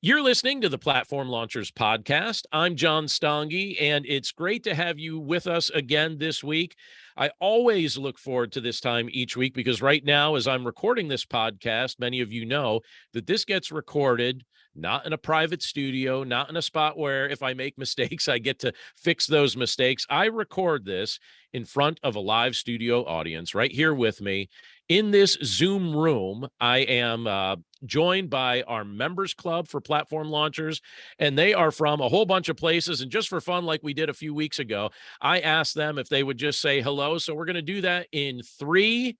You're listening to the Platform Launchers podcast. I'm John Stange, and it's great to have you with us again this week. I always look forward to this time each week because right now, as I'm recording this podcast, many of you know that this gets recorded not in a private studio, not in a spot where if I make mistakes, I get to fix those mistakes. I record this in front of a live studio audience right here with me. In this Zoom room, I am joined by our members club for platform launchers, and they are from a whole bunch of places. And just for fun, like we did a few weeks ago, I asked them if they would just say hello. So we're going to do that in 3,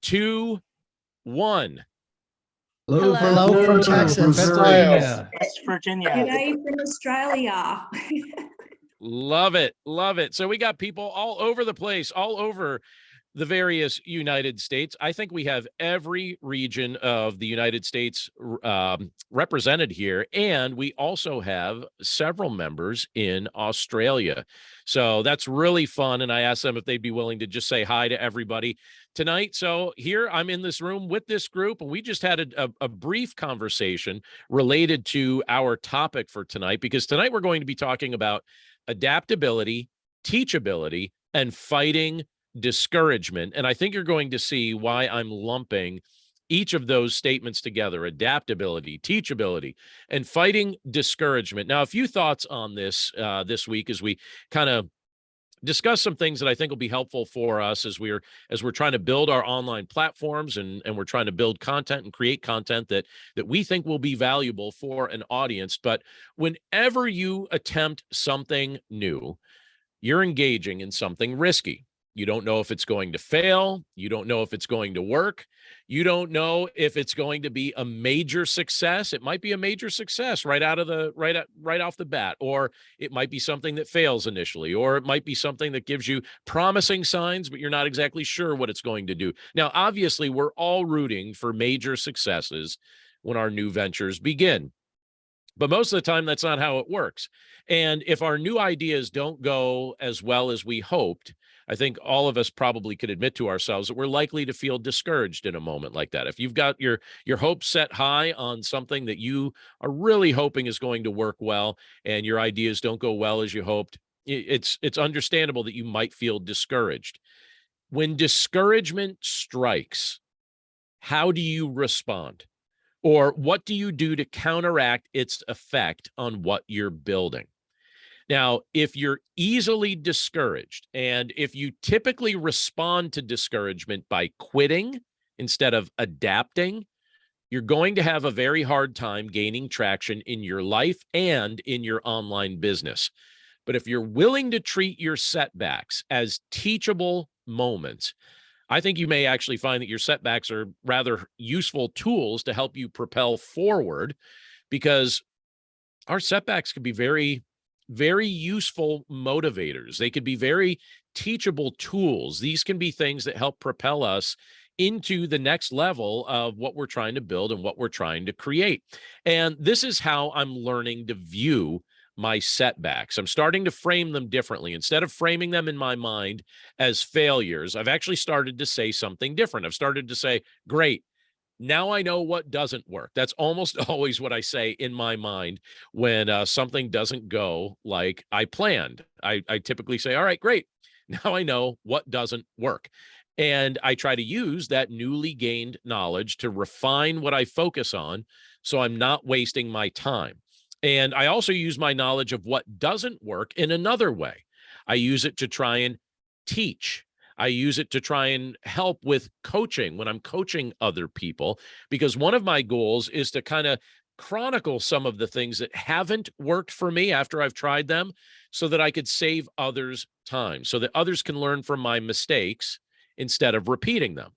2, 1. Hello from Texas, Pennsylvania. West Virginia. G'day from Australia. Love it. Love it. So we got people all over the place, all over the various United States. I think we have every region of the United States represented here. And we also have several members in Australia. So that's really fun. And I asked them if they'd be willing to just say hi to everybody tonight. So here I'm in this room with this group, and we just had a brief conversation related to our topic for tonight, because tonight we're going to be talking about adaptability, teachability, and fighting discouragement. And I think you're going to see why I'm lumping each of those statements together: adaptability, teachability, and fighting discouragement. Now, a few thoughts on this this week as we kind of discuss some things that I think will be helpful for us as we're trying to build our online platforms and we're trying to build content and create content that we think will be valuable for an audience. But whenever you attempt something new, you're engaging in something risky. You don't know if it's going to fail. You don't know if it's going to work. You don't know if it's going to be a major success. It might be a major success right off the bat, or it might be something that fails initially, or it might be something that gives you promising signs, but you're not exactly sure what it's going to do. Now, obviously, we're all rooting for major successes when our new ventures begin. But most of the time, that's not how it works. And if our new ideas don't go as well as we hoped, I think all of us probably could admit to ourselves that we're likely to feel discouraged in a moment like that. If you've got your hopes set high on something that you are really hoping is going to work well, and your ideas don't go well as you hoped, it's understandable that you might feel discouraged. When discouragement strikes, how do you respond? Or what do you do to counteract its effect on what you're building? Now, if you're easily discouraged, and if you typically respond to discouragement by quitting instead of adapting, you're going to have a very hard time gaining traction in your life and in your online business. But if you're willing to treat your setbacks as teachable moments, I think you may actually find that your setbacks are rather useful tools to help you propel forward, because our setbacks can be very, very useful motivators. They could be very teachable tools. These can be things that help propel us into the next level of what we're trying to build and what we're trying to create. And this is how I'm learning to view my setbacks. I'm starting to frame them differently. Instead of framing them in my mind as failures, I've actually started to say something different. I've started to say, great, now I know what doesn't work. That's almost always what I say in my mind when something doesn't go like I planned. I typically say, all right, great, now I know what doesn't work. And I try to use that newly gained knowledge to refine what I focus on so I'm not wasting my time. And I also use my knowledge of what doesn't work in another way. I use it to try and teach. I use it to try and help with coaching when I'm coaching other people, because one of my goals is to kind of chronicle some of the things that haven't worked for me after I've tried them, so that I could save others time, so that others can learn from my mistakes instead of repeating them.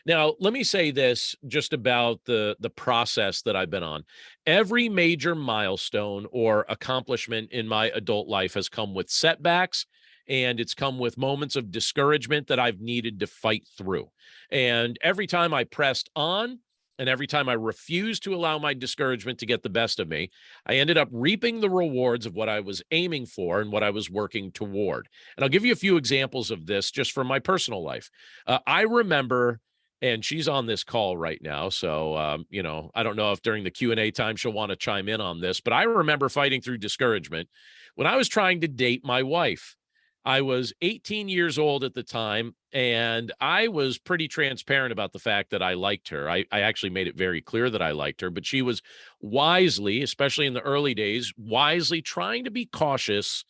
Now, let me say this just about the process that I've been on. Every major milestone or accomplishment in my adult life has come with setbacks, and it's come with moments of discouragement that I've needed to fight through. And every time I pressed on, and every time I refused to allow my discouragement to get the best of me, I ended up reaping the rewards of what I was aiming for and what I was working toward. And I'll give you a few examples of this just from my personal life. I remember and she's on this call right now. So, I don't know if during the Q&A time she'll want to chime in on this, but I remember fighting through discouragement when I was trying to date my wife. I was 18 years old at the time, and I was pretty transparent about the fact that I liked her. I actually made it very clear that I liked her, but she was wisely, especially in the early days, wisely trying to be cautious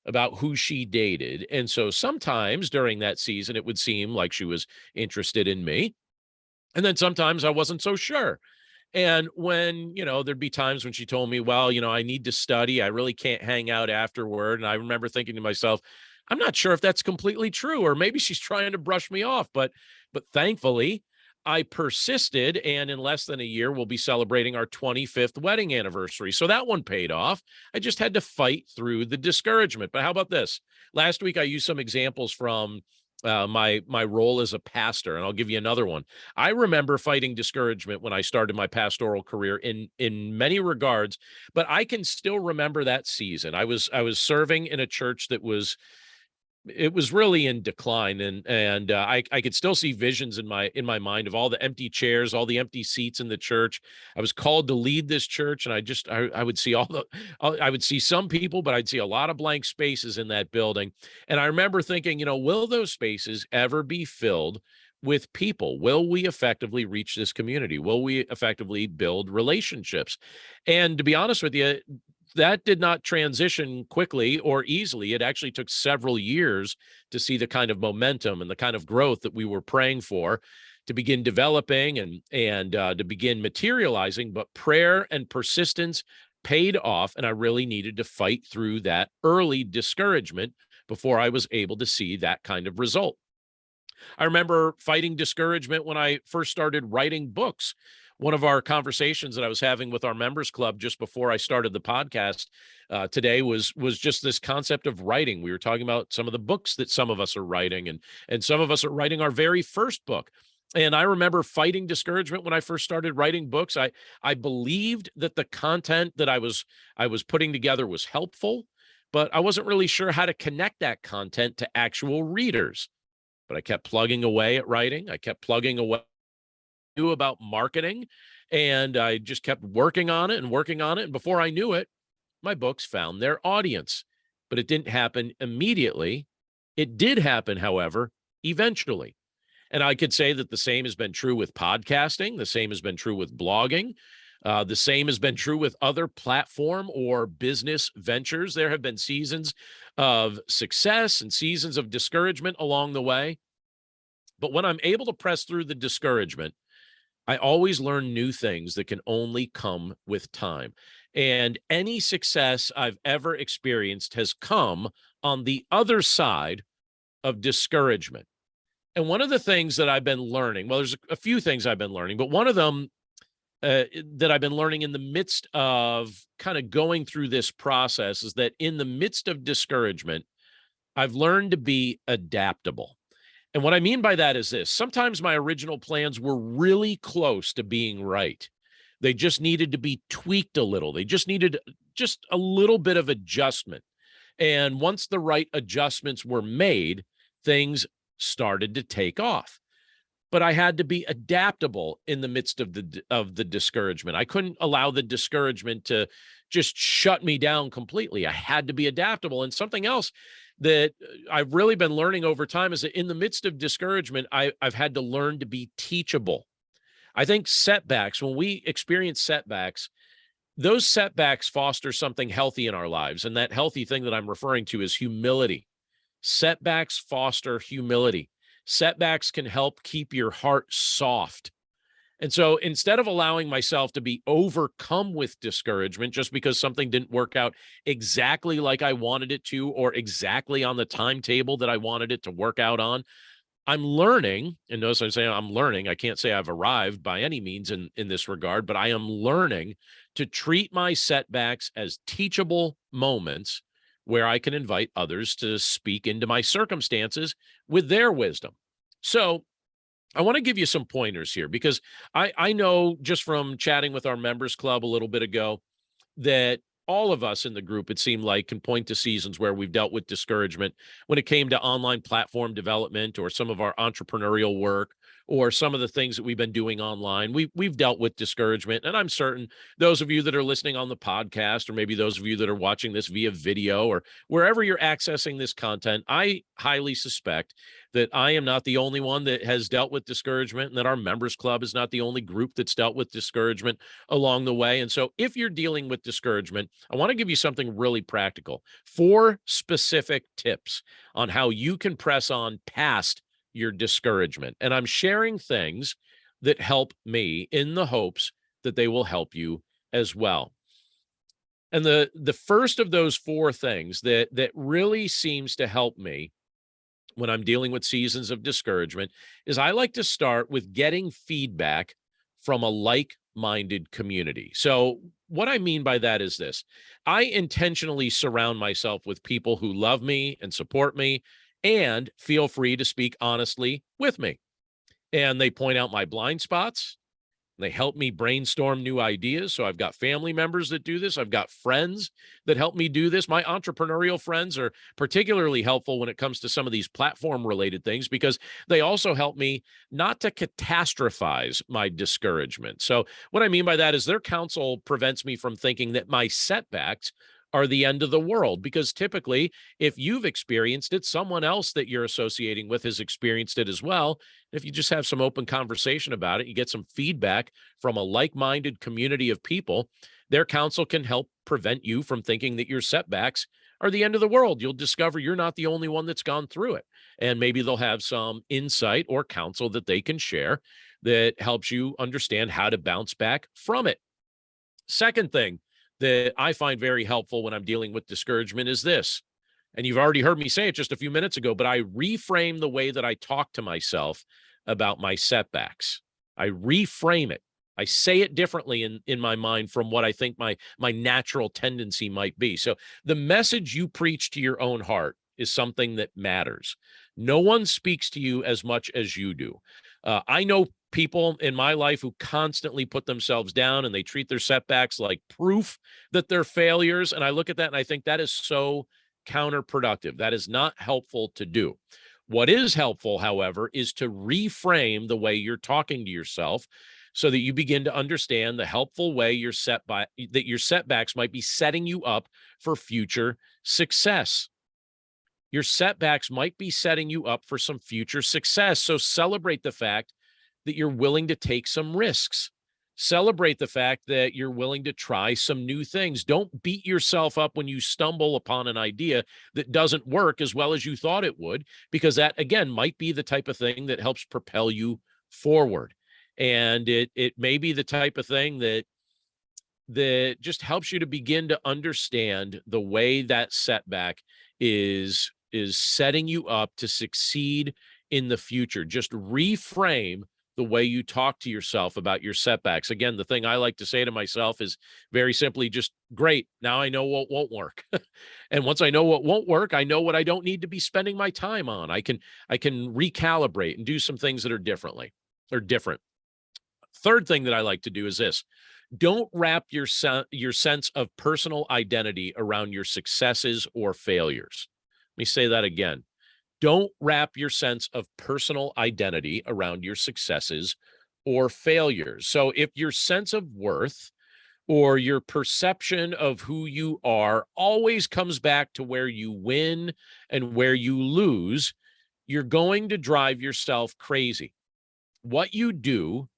about who she dated. And so sometimes during that season, it would seem like she was interested in me. And then sometimes I wasn't so sure. And when, there'd be times when she told me, well, I need to study. I really can't hang out afterward. And I remember thinking to myself, I'm not sure if that's completely true, or maybe she's trying to brush me off. But thankfully, I persisted. And in less than a year, we'll be celebrating our 25th wedding anniversary. So that one paid off. I just had to fight through the discouragement. But how about this? Last week, I used some examples from my role as a pastor, and I'll give you another one. I remember fighting discouragement when I started my pastoral career in many regards, but I can still remember that season. I was serving in a church that it was really in decline, and I could still see visions in my mind of all the empty chairs, all the empty seats in the church. I was called to lead this church, and I would see I would see some people, but I'd see a lot of blank spaces in that building. And I remember thinking, will those spaces ever be filled with people? Will we effectively reach this community? Will we effectively build relationships? And to be honest with you, that did not transition quickly or easily. It actually took several years to see the kind of momentum and the kind of growth that we were praying for to begin developing and to begin materializing. But prayer and persistence paid off, and I really needed to fight through that early discouragement before I was able to see that kind of result. I remember fighting discouragement when I first started writing books. One of our conversations that I was having with our members club just before I started the podcast today was just this concept of writing. We were talking about some of the books that some of us are writing, and some of us are writing our very first book. And I remember fighting discouragement when I first started writing books. I believed that the content that I was putting together was helpful, but I wasn't really sure how to connect that content to actual readers. But I kept plugging away at writing. I kept plugging away about marketing, and I just kept working on it and working on it. And before I knew it, my books found their audience. But it didn't happen immediately. It did happen, however, eventually. And I could say that the same has been true with podcasting. The same has been true with blogging. The same has been true with other platform or business ventures. There have been seasons of success and seasons of discouragement along the way. But when I'm able to press through the discouragement, I always learn new things that can only come with time. And any success I've ever experienced has come on the other side of discouragement. And one of the things that I've been learning, well, there's a few things I've been learning, but one of them that I've been learning in the midst of kind of going through this process is that in the midst of discouragement, I've learned to be adaptable. And what I mean by that is this: sometimes my original plans were really close to being right. They just needed to be tweaked a little. They just needed just a little bit of adjustment. And once the right adjustments were made, things started to take off. But I had to be adaptable in the midst of the discouragement. I couldn't allow the discouragement to just shut me down completely. I had to be adaptable. And something else that I've really been learning over time is that in the midst of discouragement, I've had to learn to be teachable. I think setbacks, when we experience setbacks, those setbacks foster something healthy in our lives. And that healthy thing that I'm referring to is humility. Setbacks foster humility. Setbacks can help keep your heart soft. And so instead of allowing myself to be overcome with discouragement just because something didn't work out exactly like I wanted it to, or exactly on the timetable that I wanted it to work out on, I'm learning, and notice I'm saying I'm learning. I can't say I've arrived by any means in this regard, but I am learning to treat my setbacks as teachable moments where I can invite others to speak into my circumstances with their wisdom. So I want to give you some pointers here, because I know just from chatting with our members club a little bit ago that all of us in the group, it seemed like, can point to seasons where we've dealt with discouragement when it came to online platform development or some of our entrepreneurial work or some of the things that we've been doing online. We've dealt with discouragement, and I'm certain those of you that are listening on the podcast, or maybe those of you that are watching this via video or wherever you're accessing this content, I highly suspect that I am not the only one that has dealt with discouragement, and that our members club is not the only group that's dealt with discouragement along the way. And so if you're dealing with discouragement, I want to give you something really practical. 4 specific tips on how you can press on past your discouragement. And I'm sharing things that help me in the hopes that they will help you as well. And the first of those 4 things that really seems to help me when I'm dealing with seasons of discouragement is I like to start with getting feedback from a like-minded community. So what I mean by that is this: I intentionally surround myself with people who love me and support me and feel free to speak honestly with me. And they point out my blind spots. They help me brainstorm new ideas. So I've got family members that do this. I've got friends that help me do this. My entrepreneurial friends are particularly helpful when it comes to some of these platform related things, because they also help me not to catastrophize my discouragement. So what I mean by that is their counsel prevents me from thinking that my setbacks are the end of the world, because typically if you've experienced it, someone else that you're associating with has experienced it as well. If you just have some open conversation about it, you get some feedback from a like-minded community of people, their counsel can help prevent you from thinking that your setbacks are the end of the world. You'll discover you're not the only one that's gone through it. And maybe they'll have some insight or counsel that they can share that helps you understand how to bounce back from it. Second thing that I find very helpful when I'm dealing with discouragement is this. And you've already heard me say it just a few minutes ago, but I reframe the way that I talk to myself about my setbacks. I reframe it. I say it differently in my mind from what I think my natural tendency might be. So the message you preach to your own heart is something that matters. No one speaks to you as much as you do. I know people in my life who constantly put themselves down, and they treat their setbacks like proof that they're failures. And I look at that and I think that is so counterproductive. That is not helpful to do. What is helpful, however, is to reframe the way you're talking to yourself so that you begin to understand the helpful way that your setbacks might be setting you up for future success. Your setbacks might be setting you up for some future success. So celebrate the fact that you're willing to take some risks. Celebrate the fact that you're willing to try some new things. Don't beat yourself up when you stumble upon an idea that doesn't work as well as you thought it would, because that, again, might be the type of thing that helps propel you forward. And it may be the type of thing that just helps you to begin to understand the way that setback is setting you up to succeed in the future. Just reframe the way you talk to yourself about your setbacks. Again, the thing I like to say to myself is very simply just, great, now I know what won't work. And once I know what won't work, I know what I don't need to be spending my time on. I can recalibrate and do some things that are different. Third thing that I like to do is this: don't wrap your sense of personal identity around your successes or failures. Let me say that again. Don't wrap your sense of personal identity around your successes or failures. So if your sense of worth or your perception of who you are always comes back to where you win and where you lose, you're going to drive yourself crazy. What you do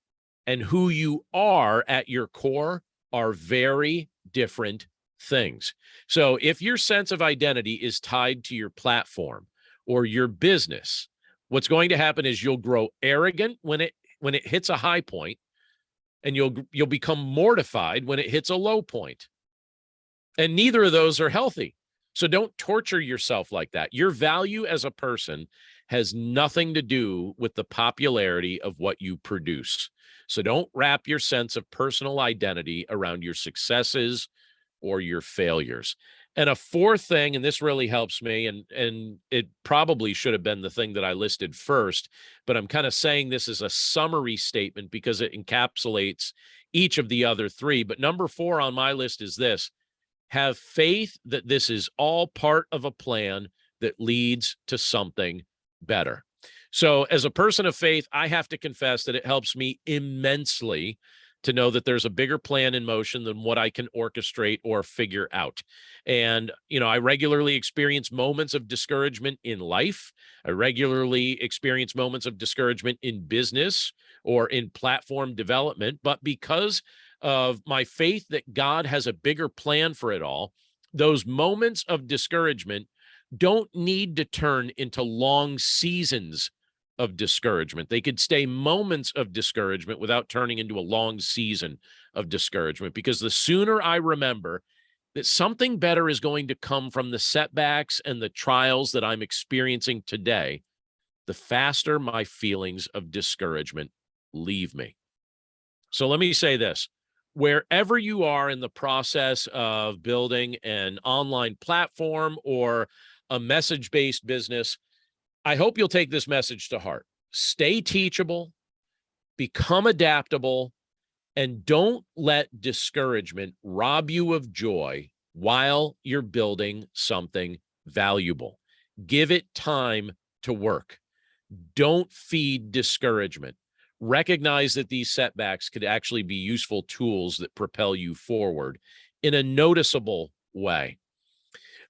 and who you are at your core are very different things. So if your sense of identity is tied to your platform or your business, what's going to happen is you'll grow arrogant when it hits a high point, and you'll become mortified when it hits a low point. And neither of those are healthy. So don't torture yourself like that. Your value as a person has nothing to do with the popularity of what you produce. So don't wrap your sense of personal identity around your successes or your failures. And a fourth thing, and this really helps me, and it probably should have been the thing that I listed first, but I'm kind of saying this as a summary statement because it encapsulates each of the other three. But number 4 on my list is this: have faith that this is all part of a plan that leads to something better. So as a person of faith, I have to confess that it helps me immensely to know that there's a bigger plan in motion than what I can orchestrate or figure out. And, I regularly experience moments of discouragement in life. I regularly experience moments of discouragement in business or in platform development. But because of my faith that God has a bigger plan for it all, those moments of discouragement don't need to turn into long seasons of discouragement. They could stay moments of discouragement without turning into a long season of discouragement, because the sooner I remember that something better is going to come from the setbacks and the trials that I'm experiencing today, the faster my feelings of discouragement leave me. So let me say this. Wherever you are in the process of building an online platform or a message-based business, I hope you'll take this message to heart. Stay teachable, become adaptable, and don't let discouragement rob you of joy while you're building something valuable. Give it time to work. Don't feed discouragement. Recognize that these setbacks could actually be useful tools that propel you forward in a noticeable way.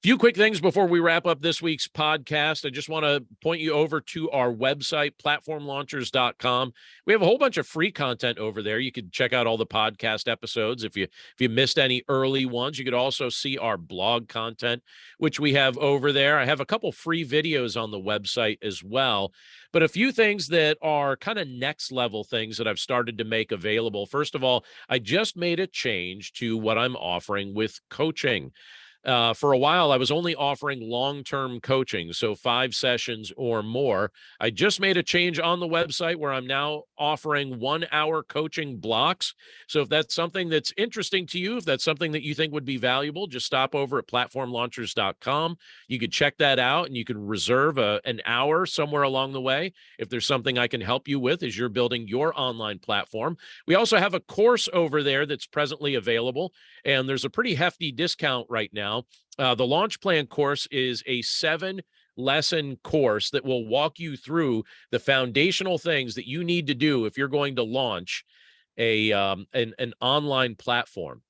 Few quick things before we wrap up this week's podcast. I just want to point you over to our website, platformlaunchers.com. We have a whole bunch of free content over there. You can check out all the podcast episodes. If you missed any early ones, you could also see our blog content, which we have over there. I have a couple free videos on the website as well. But a few things that are kind of next level things that I've started to make available. First of all, I just made a change to what I'm offering with coaching. For a while, I was only offering long-term coaching, so 5 sessions or more. I just made a change on the website where I'm now offering 1-hour coaching blocks. So if that's something that's interesting to you, if that's something that you think would be valuable, just stop over at platformlaunchers.com. You could check that out, and you can reserve an hour somewhere along the way if there's something I can help you with as you're building your online platform. We also have a course over there that's presently available, and there's a pretty hefty discount right now. The Launch Plan course is a 7-lesson course that will walk you through the foundational things that you need to do if you're going to launch an online platform.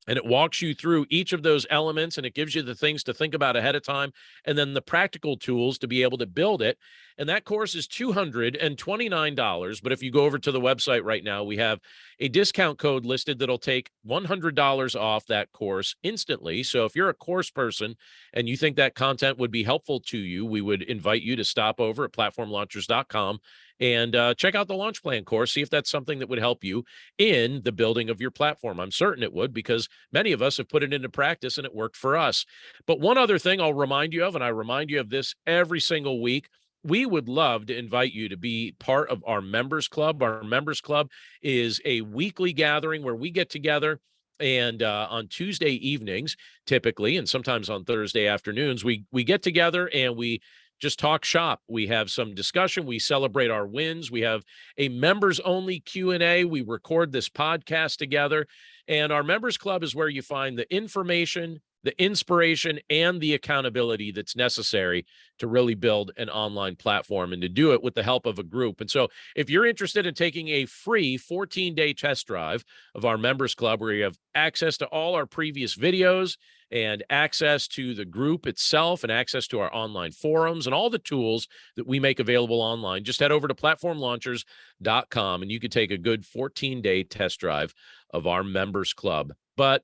And it walks you through each of those elements, and it gives you the things to think about ahead of time, and then the practical tools to be able to build it. And that course is $229. But if you go over to the website right now, we have a discount code listed that'll take $100 off that course instantly. So if you're a course person and you think that content would be helpful to you, we would invite you to stop over at platformlaunchers.com and check out the Launch Plan course, see if that's something that would help you in the building of your platform. I'm certain it would, because many of us have put it into practice and it worked for us. But one other thing I'll remind you of, and I remind you of this every single week, we would love to invite you to be part of our members club. Our members club is a weekly gathering where we get together, and on Tuesday evenings, typically, and sometimes on Thursday afternoons, we get together and we just talk shop. We have some discussion. We celebrate our wins. We have a members-only Q&A. We record this podcast together. And our members club is where you find the information, the inspiration, and the accountability that's necessary to really build an online platform, and to do it with the help of a group. And so if you're interested in taking a free 14-day test drive of our members club, where you have access to all our previous videos and access to the group itself and access to our online forums and all the tools that we make available online, just head over to platformlaunchers.com and you could take a good 14-day test drive of our members club. But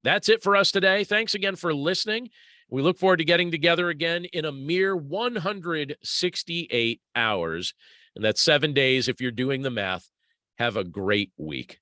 that's it for us today. Thanks again for listening. We look forward to getting together again in a mere 168 hours. And that's 7 days if you're doing the math. Have a great week.